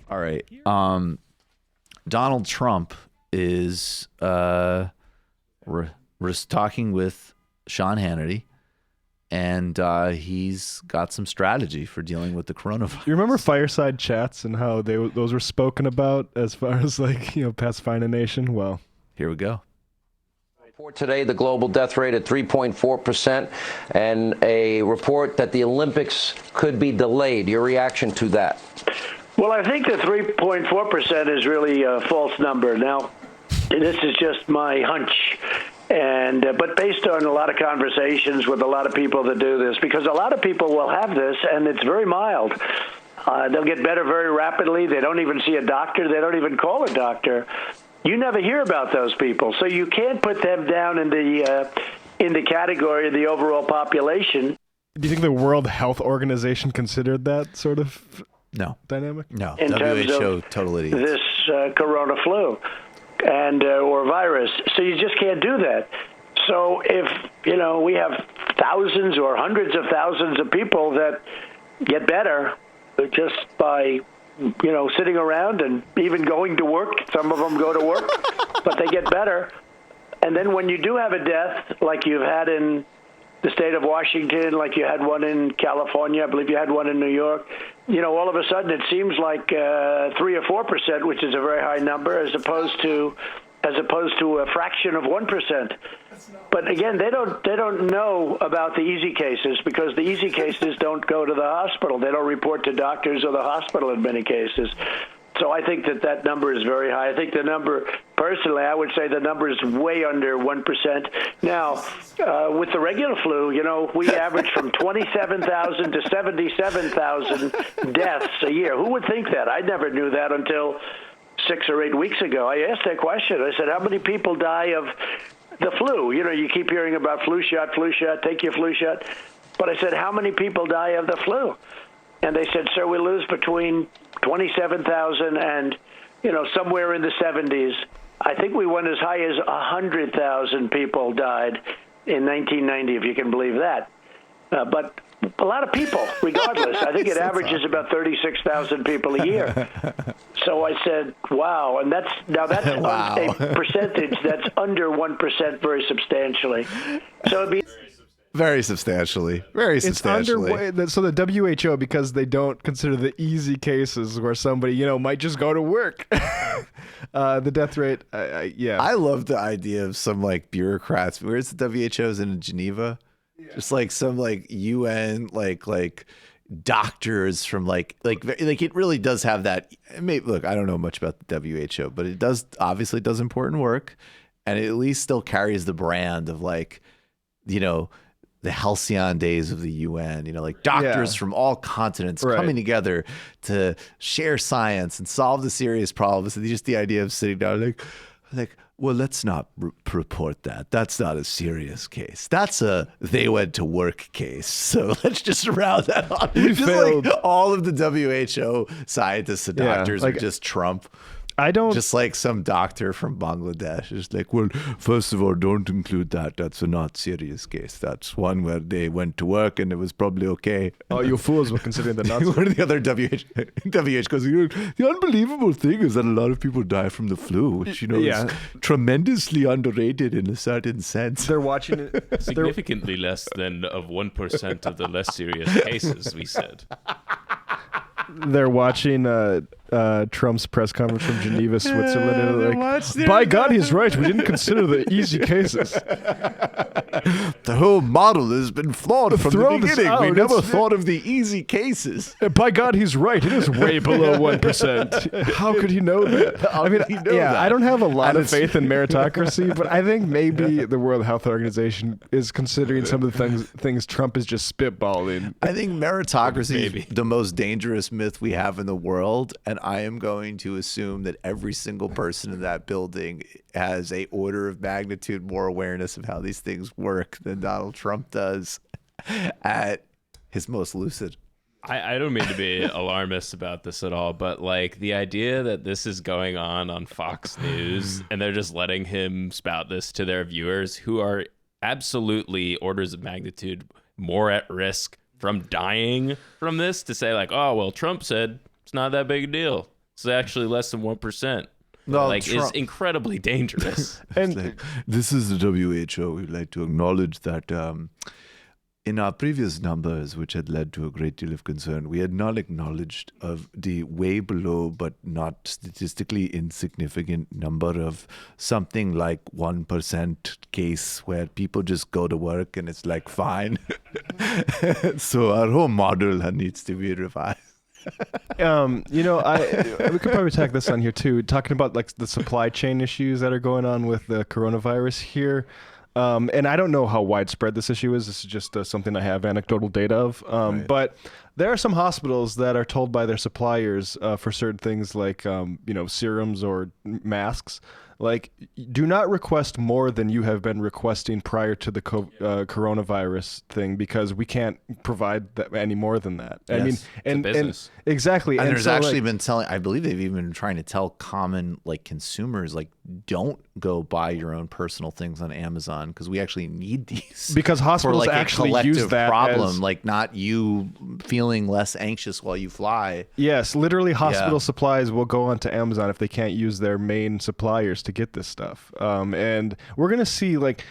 All right. Donald Trump is we're talking with Sean Hannity, and he's got some strategy for dealing with the coronavirus. You remember fireside chats and how those were spoken about as far as pacifying a nation? Well, here we go. Report today, the global death rate at 3.4%, and a report that the Olympics could be delayed. Your reaction to that? Well, I think the 3.4% is really a false number. Now, this is just my hunch, but based on a lot of conversations with a lot of people that do this, because a lot of people will have this, and it's very mild. They'll get better very rapidly. They don't even see a doctor. They don't even call a doctor. You never hear about those people, so you can't put them down in the category of the overall population. Do you think the World Health Organization considered that sort of dynamic? No. In WHO total idiots. This corona flu and or virus. So you just can't do that. So if, we have thousands or hundreds of thousands of people that get better just by, sitting around and even going to work, some of them go to work, but they get better. And then when you do have a death, like you've had in the state of Washington, like you had one in California, I believe you had one in New York, all of a sudden it seems like 3 or 4%, which is a very high number, as opposed to a fraction of 1%. But again, they don't know about the easy cases, because the easy cases don't go to the hospital. They don't report to doctors or the hospital in many cases. So I think that number is very high. I think the number, personally, I would say the number is way under 1%. Now, with the regular flu, we average from 27,000 to 77,000 deaths a year. Who would think that? I never knew that until 6 or 8 weeks ago. I asked that question. I said, how many people die of the flu? You keep hearing about flu shot, take your flu shot. But I said, how many people die of the flu? And they said, sir, we lose between 27,000 and, somewhere in the 70s. I think we went as high as 100,000 people died in 1990, if you can believe that. But a lot of people, regardless. I think it averages about 36,000 people a year. So I said, wow. And that's Wow. a percentage that's under 1% very substantially. So it'd be... Very substantially. So the WHO, because they don't consider the easy cases where somebody, might just go to work. The death rate, yeah. I love the idea of some bureaucrats. Where's the WHO's in Geneva? Yeah. Just some UN like doctors from it really does have that. Look, I don't know much about the WHO, but it obviously does important work, and it at least still carries the brand of the halcyon days of the UN, doctors from all continents coming together to share science and solve the serious problems. And just the idea of sitting down well, let's not report that. That's not a serious case. That's a they went to work case. So let's just round that off. All of the WHO scientists and doctors are just Trump. Just some doctor from Bangladesh is well, first of all, don't include that. That's a not serious case. That's one where they went to work and it was probably okay. Oh, you fools were considering the not. One of the other WHO goes, the unbelievable thing is that a lot of people die from the flu, which, is tremendously underrated in a certain sense. They're watching it. Significantly less than of 1% of the less serious cases, we said. They're watching Trump's press conference from Geneva, Switzerland, and by God, he's right. We didn't consider the easy cases. The whole model has been flawed from the beginning. We never thought of the easy cases. By God, he's right. It is way below 1%. How could he know that? I don't have a lot of faith in meritocracy, but I think maybe the World Health Organization is considering some of the things Trump is just spitballing. I think meritocracy is the most dangerous myth we have in the world, and I am going to assume that every single person in that building has a order of magnitude more awareness of how these things work than Donald Trump does at his most lucid. I don't mean to be alarmist about this at all, but the idea that this is going on Fox News and they're just letting him spout this to their viewers who are absolutely orders of magnitude more at risk from dying from this, to say oh, well, Trump said it's not that big a deal. It's actually less than 1%. No, like is incredibly dangerous. And this is the WHO. We'd like to acknowledge that in our previous numbers, which had led to a great deal of concern, we had not acknowledged of the way below but not statistically insignificant number of something like 1% case where people just go to work and it's like fine. So our whole model needs to be revised. We could probably tack this on here too, talking about like the supply chain issues that are going on with the coronavirus here. And I don't know how widespread this issue is. This is just something I have anecdotal data of. Right. But there are some hospitals that are told by their suppliers for certain things like, serums or masks, like, do not request more than you have been requesting prior to the coronavirus thing, because we can't provide that any more than that. Yes. I mean, and exactly. And there's actually been I believe they've even been trying to tell common like consumers, like, don't go buy your own personal things on Amazon because we actually need these. Because hospitals for, like, actually a collective use that problem, as, like not you feeling less anxious while you fly. Yes, literally hospital supplies will go onto Amazon if they can't use their main suppliers to get this stuff. And we're going to see like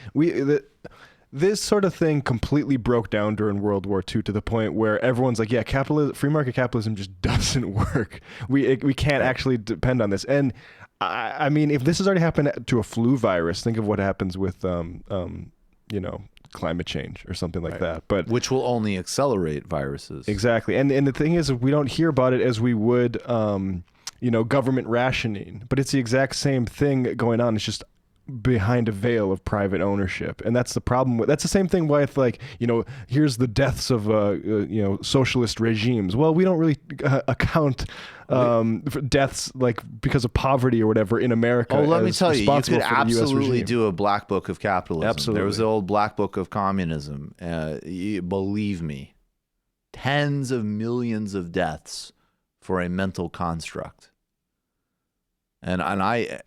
this sort of thing completely broke down during World War II to the point where everyone's like, yeah, free market capitalism just doesn't work. We can't actually depend on this. And I mean, if this has already happened to a flu virus, think of what happens with, climate change or something like that. But which will only accelerate viruses. Exactly. And the thing is, we don't hear about it as we would, government rationing. But it's the exact same thing going on. It's just behind a veil of private ownership. And that's the problem. That's the same thing with, like, here's the deaths of, socialist regimes. Well, we don't really account for deaths like because of poverty or whatever in America. Oh, let me tell you, you could absolutely regime. do a black book of capitalism. Absolutely. There was the old black book of communism. Believe me, tens of millions of deaths for a mental construct. And I'd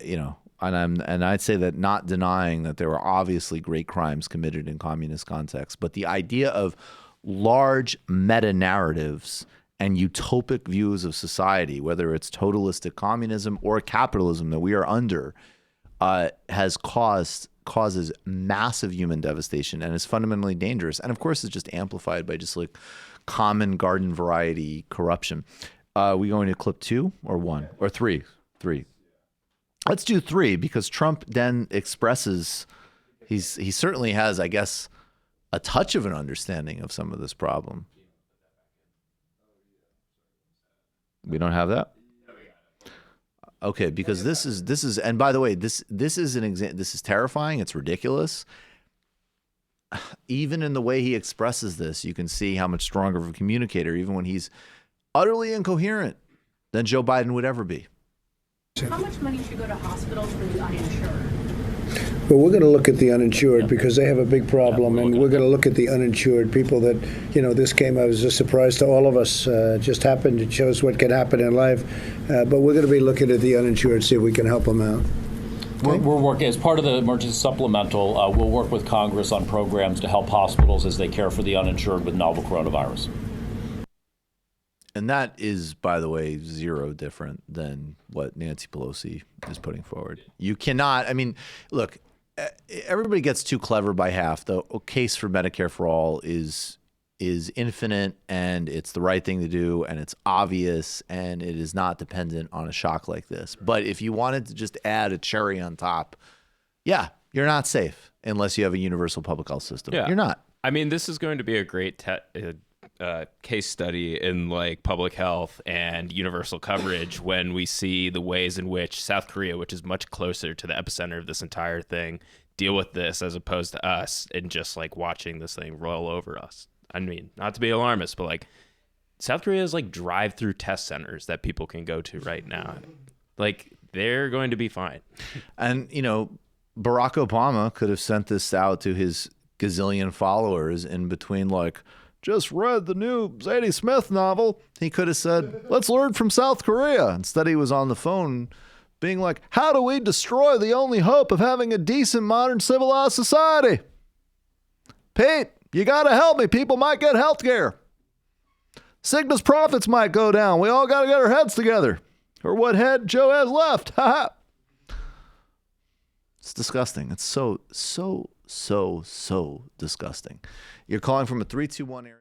say that, not denying that there were obviously great crimes committed in communist contexts, but the idea of large meta-narratives and utopic views of society, whether it's totalistic communism or capitalism that we are under, causes massive human devastation and is fundamentally dangerous. And of course, it's just amplified by just like common garden variety corruption. We going to clip 2 or 1 or 3? 3. Let's do 3, because Trump then expresses he certainly has, I guess, a touch of an understanding of some of this problem. We don't have that? Okay, because this is and by the way, this is an example. This is terrifying. It's ridiculous. Even in the way he expresses this, you can see how much stronger of a communicator, even when he's utterly incoherent, than Joe Biden would ever be. How much money should go to hospitals for the uninsured? Well, we're going to look at the uninsured because they have a big problem, and we're going to look at the uninsured people that, this came as a surprise to all of us. Just happened. It shows what can happen in life. But we're going to be looking at the uninsured, see if we can help them out. Okay. We're working as part of the emergency supplemental. We'll work with Congress on programs to help hospitals as they care for the uninsured with novel coronavirus. And that is, by the way, zero different than what Nancy Pelosi is putting forward. You cannot, look, everybody gets too clever by half. The case for Medicare for all is infinite, and it's the right thing to do, and it's obvious, and it is not dependent on a shock like this. But if you wanted to just add a cherry on top, yeah, you're not safe unless you have a universal public health system. Yeah. You're not. This is going to be a great case study in like public health and universal coverage when we see the ways in which South Korea, which is much closer to the epicenter of this entire thing, deal with this as opposed to us and just like watching this thing roll over us. Not to be alarmist, but like South Korea is like drive-through test centers that people can go to right now. Like they're going to be fine. And, Barack Obama could have sent this out to his gazillion followers in between, like, just read the new Zadie Smith novel. He could have said, let's learn from South Korea. Instead, he was on the phone being like, how do we destroy the only hope of having a decent, modern, civilized society? Pete, you got to help me. People might get health care. Cigna's profits might go down. We all got to get our heads together. Or what head Joe has left. Ha ha. It's disgusting. It's so disgusting. You're calling from a 321 area.